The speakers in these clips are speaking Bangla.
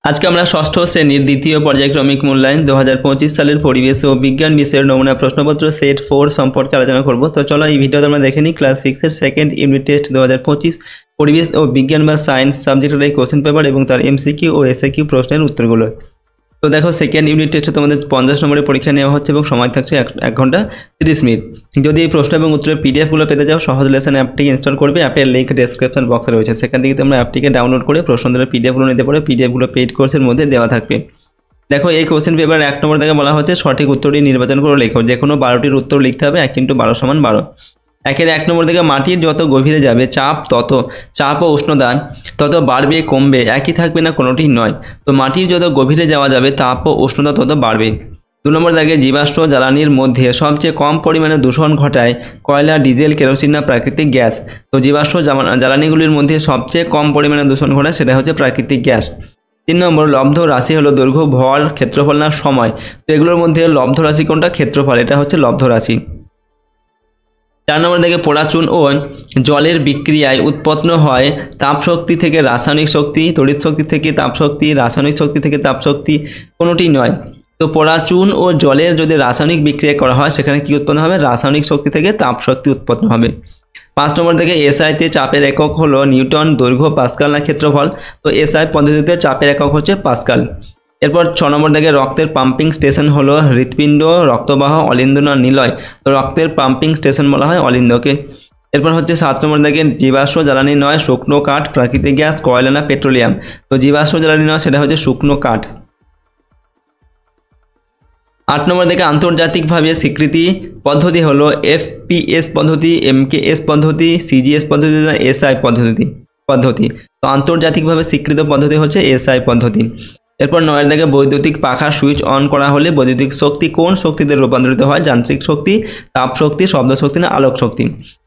আজকে আমরা ষষ্ঠ শ্রেণীর দ্বিতীয় পর্যায়ক্রমিক মূল্যায়ন 2025 সালের পরিবেশ ও বিজ্ঞান বিষয়ের নমুনা প্রশ্নপত্র সেট 4 সম্পর্কে আলোচনা করব। তো চলো এই ভিডিওতে আমরা দেখে নিই ক্লাস 6 এর সেকেন্ড ইউনিট টেস্ট 2025 পরিবেশ ও বিজ্ঞান বা সায়েন্স সাবজেক্টের এই কোশ্চেন পেপার এবং তার এমসিকিউ ও এসএকিউ প্রশ্নের উত্তরগুলো। তো দেখো সেকেন্ড ইউনিট টেস্টে তোমাদের 50 নম্বরের পরীক্ষা নেওয়া হচ্ছে এবং সময় থাকছে 1 ঘন্টা 30 মিনিট। যদি এই প্রশ্ন এবং উত্তরের পিডিএফগুলো পেতে যাও সহজ লেসন অ্যাপটিকে ইনস্টল করবে। অ্যাপের লিঙ্ক ডেসক্রিপশন বক্সে রয়েছে, সেখান থেকে তোমরা অ্যাপটিকে ডাউনলোড করে প্রশ্নগুলোর পিডিএফগুলো নিতে পারো। পিডিএফগুলো পেইড কোর্সের মধ্যে দেওয়া থাকবে। দেখো এই কোশ্চেন পেপার 1 নম্বর থেকে বলা হচ্ছে সঠিক উত্তরটি নির্বাচন করে লেখো। যে কোনো 12টির উত্তর লিখতে হবে। 1 × 12 = 12। 1 নম্বর থেকে মাটির যত গভীরে যাবে চাপ ও উষ্ণতা তত বাড়বে কমবে, একই থাকবে না কোনোটি নয়। তো মাটির যত গভীরে যাওয়া যাবে তাপ ও উষ্ণতা তত বাড়বে। 2 নম্বর দাগে জীবাশ্ম জ্বালানির মধ্যে সবচেয়ে কম পরিমাণে দূষণ ঘটায় কয়লা, ডিজেল, কেরোসিন না প্রাকৃতিক গ্যাস। তো জীবাশ্ম জ্বালানিগুলির মধ্যে সবচেয়ে কম পরিমাণে দূষণ ঘটায় সেটা হচ্ছে প্রাকৃতিক গ্যাস। 3 নম্বর লব্ধ রাশি হলো দৈর্ঘ্য, ভর, ক্ষেত্রফল না সময়। তো এগুলোর মধ্যে লব্ধ রাশি কোনটা? ক্ষেত্রফল, এটা হচ্ছে লব্ধ রাশি। 4 নম্বর থেকে পোড়া চুন ও জলের বিক্রিয়ায় উৎপন্ন হয় তাপশক্তি থেকে রাসায়নিক শক্তি, তড়িৎ শক্তি থেকে তাপশক্তি, রাসায়নিক শক্তি থেকে তাপশক্তি, কোনোটি নয়। তো পোড়া চুন ও জলের যদি রাসায়নিক বিক্রিয়া করা হয় সেখানে কি উৎপন্ন হবে? রাসায়নিক শক্তি থেকে তাপশক্তি উৎপন্ন হবে। 5 নম্বর থেকে এসআইতে চাপের একক হলো নিউটন, দৈর্ঘ্য পাস্কাল না ক্ষেত্রফল। তো এসআই পদ্ধতিতে চাপের একক হচ্ছে পাস্কাল। এরপর 6 নম্বর থেকে রক্তের পাম্পিং স্টেশন হলো হৃৎপিণ্ড, রক্তবাহ, অলিন্দ না নিলয়। তো রক্তের পাম্পিং স্টেশন বলা হয় অলিন্দকে। এরপর হচ্ছে 7 নম্বর থেকে জীবাশ্ম জ্বালানি নয় শুকনো কাঠ, প্রাকৃতিক গ্যাস, কয়লা না পেট্রোলিয়াম। তো জীবাশ্ম জ্বালানি নয়, সেটা হচ্ছে শুকনো কাঠ। 8 নম্বর থেকে আন্তর্জাতিকভাবে স্বীকৃতি পদ্ধতি হলো এফপিএস পদ্ধতি, এমকেএস পদ্ধতি, সিজিএস পদ্ধতি না এসআই পদ্ধতি। তো আন্তর্জাতিকভাবে স্বীকৃত পদ্ধতি হচ্ছে এসআই পদ্ধতি। এরপর 9 থেকে বৈদ্যুতিক পাখা সুইচ অন করা হলে বৈদ্যুতিক শক্তি কোন শক্তিতে রূপান্তরিত হয়? যান্ত্রিক শক্তি, তাপ শক্তি, শব্দ শক্তি না আলোক শক্তি।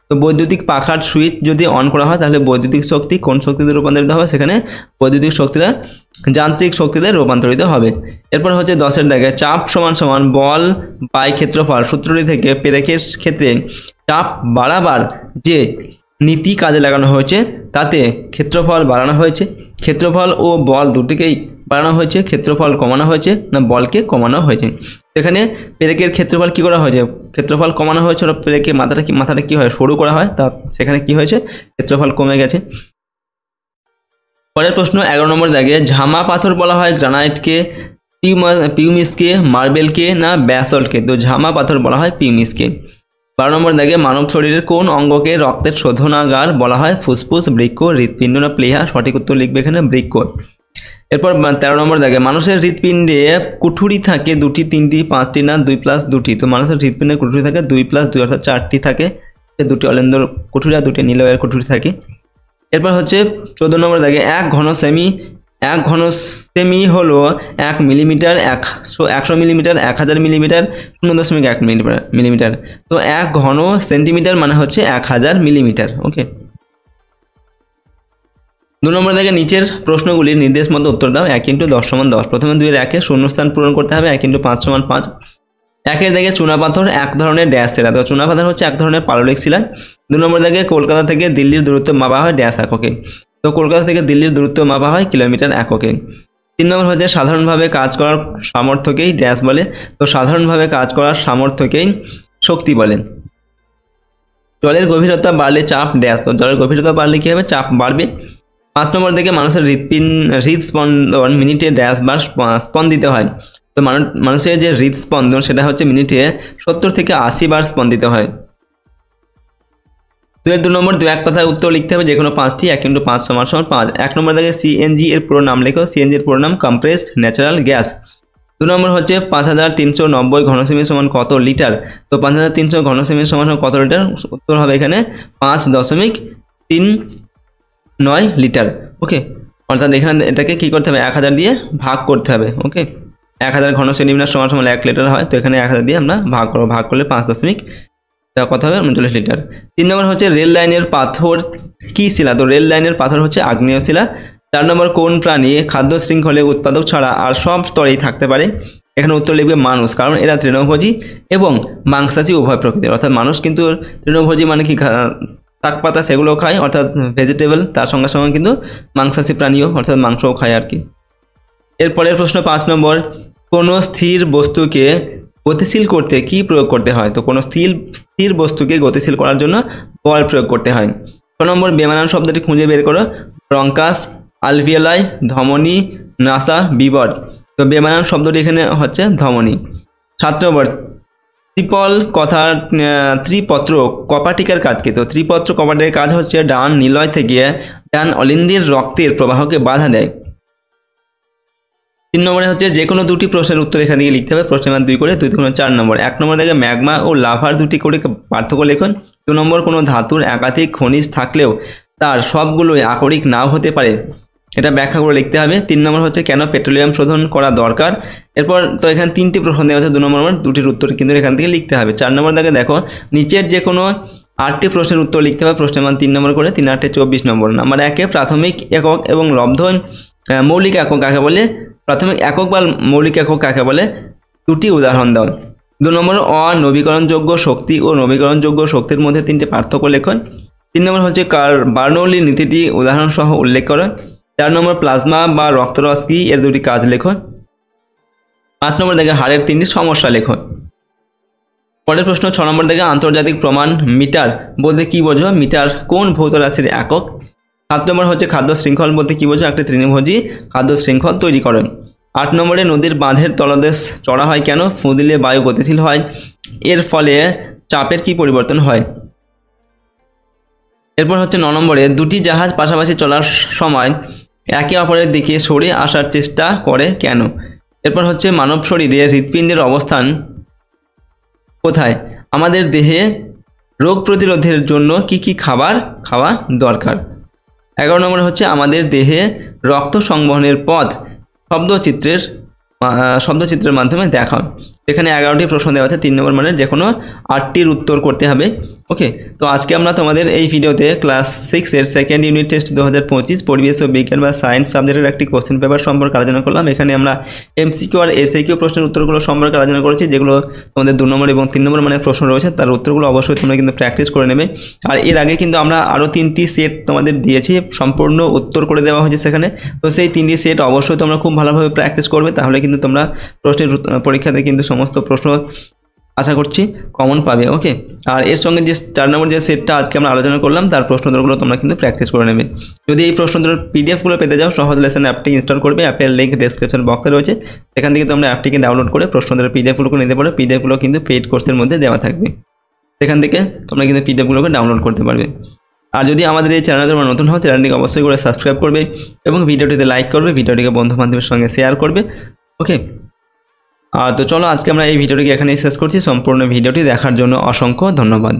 তো বৈদ্যুতিক পাখার সুইচ যদি অন করা হয় তাহলে বৈদ্যুতিক শক্তি কোন শক্তিতে রূপান্তরিত হবে? সেখানে বৈদ্যুতিক শক্তিটা যান্ত্রিক শক্তিতে রূপান্তরিত হবে। এরপর হচ্ছে 10 দাগে চাপ সমান বল বাই ক্ষেত্রফল সূত্রটি থেকে পেরেকের ক্ষেত্রে চাপ বাড়াবার যে নীতি কাজে লাগানো হয়েছে তাতে ক্ষেত্রফল বাড়ানো হয়েছে, ক্ষেত্রফল ও বল দুটিকেই বাড়ানো হয়েছে, ক্ষেত্রফল কমানো হয়েছে না বলকে কমানো হয়েছে। এখানে পেরেকের ক্ষেত্রফল কি করা হয়েছে? ক্ষেত্রফল কমানো হয়েছে, পেরেকের মাথাটা কি হয়? সরু করা হয়, তা সেখানে কি হয়েছে? ক্ষেত্রফল কমে গেছে। পরের প্রশ্ন 11 নম্বর দাগে ঝামা পাথর বলা হয় গ্রানাইটকে, পিউমিসকে, মার্বেলকে না ব্যাসল্টকে। তো ঝামা পাথর বলা হয় পিউমিসকে। 12 নম্বর দাগে মানব শরীরের কোন অঙ্গকে রক্তের শোধনাগার বলা হয়? ফুসফুস, বৃক্ক, হৃৎপিণ্ড না প্লীহা। সঠিক উত্তর লিখবে এখানে বৃক্ক। এরপর 13 নম্বর দাগে মানুষের হৃৎপিণ্ডে কুঠুরি থাকে 2টি, 3টি, 5টি না 2 + 2টি। তো মানুষের হৃৎপিণ্ডে কুঠুরি থাকে 2 + 2 অর্থাৎ 4টি থাকে। 2টি অলিন্দর কুঠুরি আর 2টি নিলয়ের কুঠুরি থাকে। এরপর হচ্ছে 14 নম্বর দাগে এক ঘন সেমি হলো 1 মিলিমিটার, 100 মিলিমিটার, 1000 মিলিমিটার, 0.1 মিলিমিটার। তো 1 ঘন সেন্টিমিটার মানে হচ্ছে 1000 মিলিমিটার। ওকে। 2 নম্বর দাগে নিচের প্রশ্নগুলির নির্দেশ মতো উত্তর দাও। 1 × 10 = 10। প্রথমে 2 এর 1 শূন্যস্থান পূরণ করতে হবে। 1 × 5 = 5। 1 দাগে চুনাপাথর এক ধরনের ড্যাশ শিলা। তো চুনাপাথর হচ্ছে এক ধরনের পাললিক শিলা। 2 নম্বর দাগে কলকাতা থেকে দিল্লির দূরত্ব মাপা হয় ড্যাশ এককে। তো কলকাতা থেকে দিল্লির দূরত্ব মাপা হয় কিলোমিটার এককে। 3 নম্বর হচ্ছে সাধারণভাবে কাজ করার সামর্থ্যকেই ড্যাশ বলে। তো সাধারণভাবে কাজ করার সামর্থ্যকেই শক্তি বলে। জলের গভীরতা বাড়লে চাপ ড্যাশ। তো জলের গভীরতা বাড়লে কি হবে? চাপ বাড়বে। 5 নম্বর থেকে মানুষের হৃদস্পন্দন মিনিটে ড্যাশ বার স্পন্দিত হয়। তো মানুষের যে হৃদস্পন্দন সেটা হচ্ছে মিনিটে 70 থেকে 80 বার স্পন্দিত হয়। 2 নম্বর 2 এক কথায় উত্তর লিখতে হবে যে কোনো 5টি। 1 × 5 = 5। 1 নম্বর থেকে সিএনজি এর পুরো নাম লেখো। সিএনজি এর পুরো নাম কম্প্রেসড ন্যাচারাল গ্যাস। 2 নম্বর হচ্ছে 5390 ঘনসেমি সমান কত লিটার। তো 5300 ঘনসেমি সমান কত লিটার? উত্তর হবে এখানে 5.39 লিটার। ওকে। অর্থাৎ এখানে এটাকে কি করতে হবে? 1000 দিয়ে ভাগ করতে হবে। ওকে। 1000 ঘন সেন্টিমিটার সমান 1 লিটার হয়। তো এখানে 1000 দিয়ে আমরা ভাগ করলে 5. কত হবে? 39 লিটার। 3 নম্বর হচ্ছে রেল লাইনের পাথর কি শিলা। তো রেল লাইনের পাথর হচ্ছে আগ্নেয় শিলা। 4 নম্বর কোন প্রাণী খাদ্য শৃঙ্খলে উৎপাদক ছাড়া আর সব স্তরেই থাকতে পারে? এখানে উত্তর লিখবে মানুষ, কারণ এরা তৃণভোজী এবং মাংসাশী উভয় প্রকৃতির। অর্থাৎ মানুষ কিন্তু তৃণভোজী মানে কি শাক পাতা সেগুলো খায় অর্থাৎ ভেজিটেবল, তার সঙ্গে সঙ্গে কিন্তু মাংসাশী প্রাণীও অর্থাৎ মাংসও খায় আর কি। এরপরের প্রশ্ন 5 নম্বর, কোনো স্থির বস্তুকে গতিশীল করতে কি প্রয়োগ করতে হয়? তো কোনো স্থির বস্তুকে গতিশীল করার জন্য বল প্রয়োগ করতে হয়। 6 নম্বর, বেমানান শব্দটি খুঁজে বের করো। ব্রঙ্কাস, আলভিওলাই, ধমনী, নাসা, বিবর। তো বেমানান শব্দটি এখানে হচ্ছে ধমনী। 7 নম্বর, ত্রিপত্র কপাটিকার কাজ কি? তো ত্রিপত্র কপাটিকার কাজ হচ্ছে ডান নিলয় থেকে ডান অলিন্দির রক্তের প্রবাহকে বাধা দেয়। 3 নম্বরে হচ্ছে যে কোনো দুটি প্রশ্নের উত্তর এখান থেকে লিখতে হবে, প্রশ্নের মান 2 করে, 2 2 4 নম্বর। 1 নম্বর থেকে ম্যাগমা ও লাভার দুটি করে পার্থক্য লিখুন। 2 নম্বর, কোনো ধাতুর একাধিক খনিজ থাকলেও তার সবগুলোই আকরিক নাও হতে পারে, এটা ব্যাখ্যা করে লিখতে হবে। 3 নম্বর হচ্ছে কেন পেট্রোলিয়াম শোধন করা দরকার। এরপর তো এখানে 3টি প্রশ্ন দেওয়া আছে, 2 নম্বর দুটির উত্তর কিন্তু এখান থেকে লিখতে হবে। 4 নম্বর থেকে দেখো নিচের যে কোনো 8টি প্রশ্নের উত্তর লিখতে হবে, প্রশ্নের মান 3 নম্বর করে, 3 8 24 নম্বর। নাম্বার 1, প্রাথমিক একক এবং লব্ধ মৌলিক একক কাকে বলে? প্রাথমিক একক বা মৌলিক একক কাকে বলে? দুটি উদাহরণ দাও। 2 নম্বর, অনবীকরণযোগ্য শক্তি ও নবীকরণযোগ্য শক্তির মধ্যে 3টি পার্থক্য লেখন। 3 নম্বর হচ্ছে বার্নৌলির নীতিটি উদাহরণ সহ উল্লেখ করো। 4 নম্বর, প্লাজমা বা রক্তরস কি, এর দুটি কাজ লেখো। 5 নম্বর থেকে হাড়ের 3টি সমস্যা লেখো। পরের প্রশ্ন 6 নম্বর থেকে আন্তর্জাতিক প্রমাণ মিটার বলতে কি বোঝো? মিটার কোন ভৌত রাশির একক? 7 নম্বর হচ্ছে খাদ্য শৃঙ্খল বলতে কি বোঝো? একটি তৃণভোজী খাদ্য শৃঙ্খল তৈরি করেন। 8 নম্বরে নদীর বাঁধের তলদেশ চড়া হয় কেন? ফুঁ দিলে বায়ু গতিশীল হয়, এর ফলে চাপের কি পরিবর্তন হয়? এরপর হচ্ছে 9 নম্বরে দুটি জাহাজ পাশাপাশি চলার সময় একে অপরের দিকে সরে আসার চেষ্টা করে কেন? এরপর হচ্ছে মানব শরীরে হৃৎপিণ্ডের অবস্থান কোথায়? আমাদের দেহে রোগ প্রতিরোধের জন্য কি কি খাবার খাওয়া দরকার? 11 নম্বরে হচ্ছে আমাদের দেহে রক্ত সংবহনের পথ শব্দচিত্রের মাধ্যমে দেখান। এখানে 11টি প্রশ্ন দেওয়া আছে, 3 নম্বর মানের যে কোনো 8টির উত্তর করতে হবে। ওকে, তো আজকে আমরা তোমাদের এই ভিডিওতে ক্লাস 6-এর সেকেন্ড ইউনিট টেস্ট 2025 পরিবেশ ও বিজ্ঞান বা সায়েন্স সাবজেক্টের একটি কোশ্চেন পেপার সম্পর্কে আলোচনা করলাম। এখানে আমরা এমসিকিউ আর এসএকিউ প্রশ্নের উত্তরগুলো সম্পর্কে আলোচনা করেছি, যেগুলো তোমাদের 2 নম্বর এবং 3 নম্বর মানের প্রশ্ন রয়েছে, তার উত্তরগুলো অবশ্যই তোমরা কিন্তু প্র্যাকটিস করে নেবে। আর এর আগে কিন্তু আমরা আরও 3টি সেট তোমাদের দিয়েছি, সম্পূর্ণ উত্তর করে দেওয়া হয়েছে সেখানে। তো সেই 3টি সেট অবশ্যই তোমরা খুব ভালোভাবে প্র্যাকটিস করবে, তাহলে কিন্তু তোমরা প্রশ্নের পরীক্ষাতে কিন্তু সমস্ত প্রশ্ন আশা করছি কমন পাবে। ওকে, আর এর সঙ্গে যে 4 নম্বর যে সেটটা আজকে আমরা আলোচনা করলাম তার প্রশ্নোত্তরগুলো তোমরা কিন্তু প্র্যাকটিস করে নেবে। যদি এই প্রশ্নোত্তরের পিডিএফগুলো পেতে যাও, সহজ লেসন অ্যাপটি ইনস্টল করবে, অ্যাপের লিঙ্ক ডেসক্রিপশন বক্সে রয়েছে, সেখান থেকে তোমরা অ্যাপটিকে ডাউনলোড করে প্রশ্নোত্তরের পিডিএফগুলো নিতে পারো। পিডিএফগুলো কিন্তু পেইড কোর্সের মধ্যে দেওয়া থাকবে, সেখান থেকে তোমরা কিন্তু পিডিএফগুলোকে ডাউনলোড করতে পারবে। আর যদি আমাদের এই চ্যানেলে তোমরা নতুন হও, চ্যানেলটিকে অবশ্যই করে সাবস্ক্রাইব করবে এবং ভিডিওটিতে লাইক করবে, ভিডিওটিকে বন্ধু বান্ধবের সঙ্গে শেয়ার করবে। ওকে, তো চলো আজকে আমরা এই ভিডিওটিকে এখানেই শেষ করছি। সম্পূর্ণ ভিডিওটি দেখার জন্য অসংখ্য ধন্যবাদ।